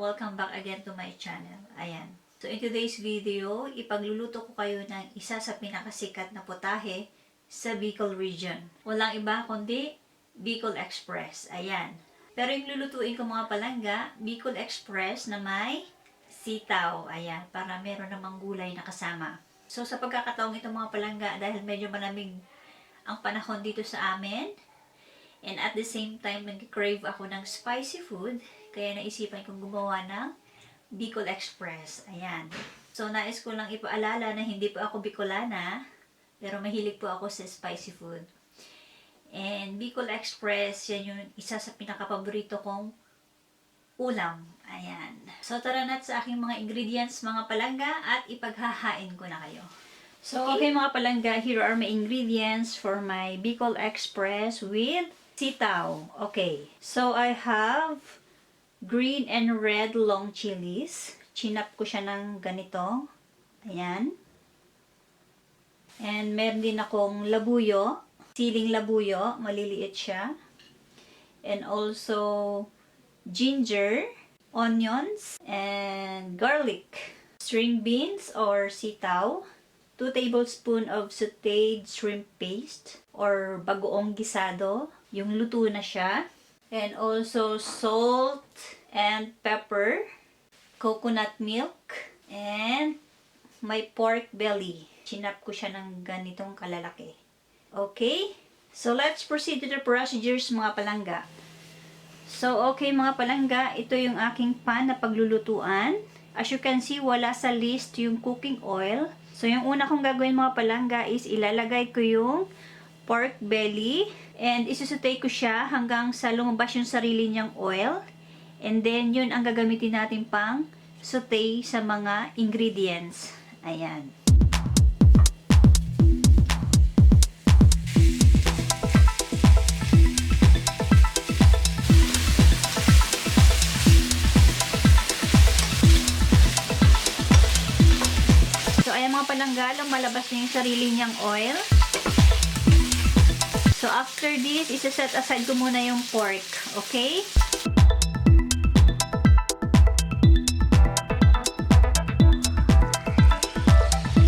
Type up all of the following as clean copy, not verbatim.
welcome back again to my channel. Ayan. So in today's video, ipagluluto ko kayo ng isa sa pinakasikat na putahe sa Bicol region. Walang iba kundi Bicol Express. Ayan. Pero yung lulutuin ko mga palangga, Bicol Express na may sitaw. Ayan. Para meron namang gulay na kasama. So sa pagkakataong ito mga palangga, dahil medyo malamig ang panahon dito sa amin, and at the same time, nag-crave ako ng spicy food. Kaya naisipan kong gumawa ng Bicol Express. Ayan. So, nais ko lang ipaalala na hindi po ako Bicolana. Pero mahilig po ako sa spicy food. And Bicol Express, yan yung isa sa pinakapaborito kong ulam. Ayan. So, tara na't sa aking mga ingredients, mga palangga, at ipaghahain ko na kayo. So, okay mga palangga, here are my ingredients for my Bicol Express with sitaw. Okay. So, I have green and red long chilies. Chinap ko siya ng ganito. Ayan. And meron din akong labuyo. Siling labuyo. Maliliit siya. And also ginger, onions, and garlic. String beans or sitaw. 2 tablespoons of sauteed shrimp paste or bagoong gisado. Yung luto na siya. And also salt and pepper, coconut milk, and my pork belly. Chinap ko siya ng ganitong kalalaki. Okay? So, let's proceed to the procedures mga palangga. So, okay mga palangga, ito yung aking pan na paglulutuan. As you can see, wala sa list yung cooking oil. So, yung una kong gagawin mga palangga is ilalagay ko yung pork belly. And isusutay ko siya hanggang sa lumabas yung sarili niyang oil. And then, yun ang gagamitin natin pang saute sa mga ingredients. Ayan. So, ayan mga palangga, malabas na yung sarili niyang oil. So, after this, isa-set aside ko muna yung pork. Okay?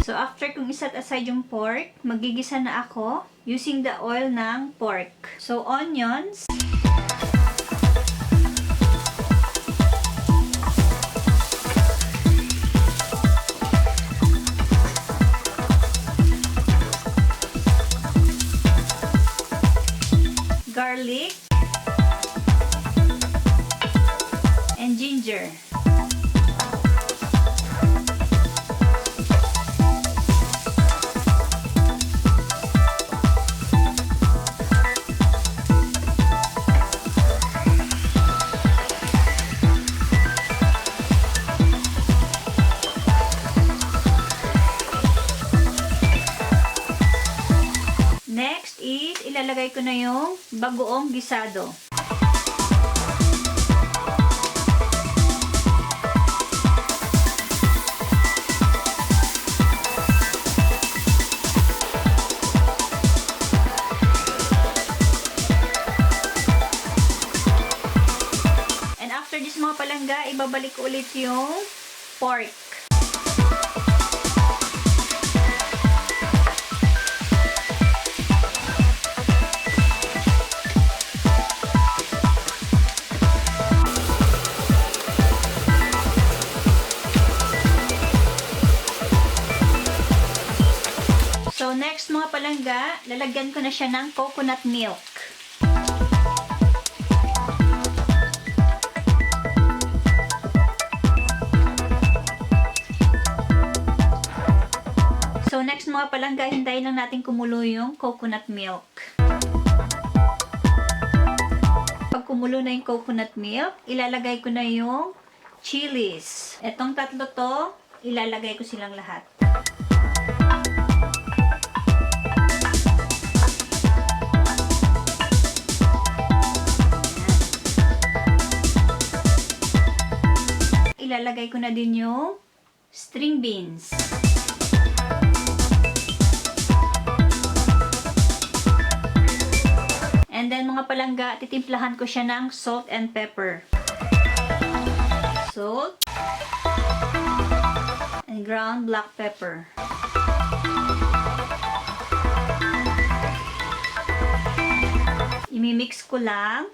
So, after kong iset aside yung pork, magigisa na ako using the oil ng pork. So, onions. Garlic and ginger. Next is, ilalagay ko na yung bagoong gisado. And after this mga palangga, ibabalik ko ulit yung pork. So, next mga palangga, lalagyan ko na siya ng coconut milk. So, next mga palangga, hintayin lang natin kumulo yung coconut milk. Pag kumulo na yung coconut milk, ilalagay ko na yung chilies. Etong tatlo to, ilalagay ko silang lahat. Ilalagay ko na din yung string beans. And then mga palangga, titimplahan ko siya ng salt and pepper. salt, and ground black pepper. Imimix ko lang.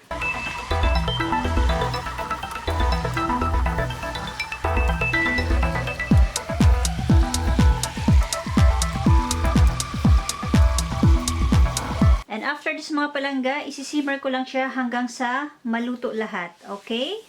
And after this mga palangga, isisimmer ko lang siya hanggang sa maluto lahat. Okay?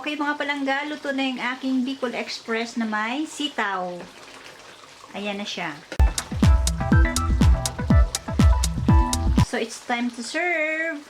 Okay mga palangga, luto na yung aking Bicol Express na may sitaw. Ayan na siya. So it's time to serve.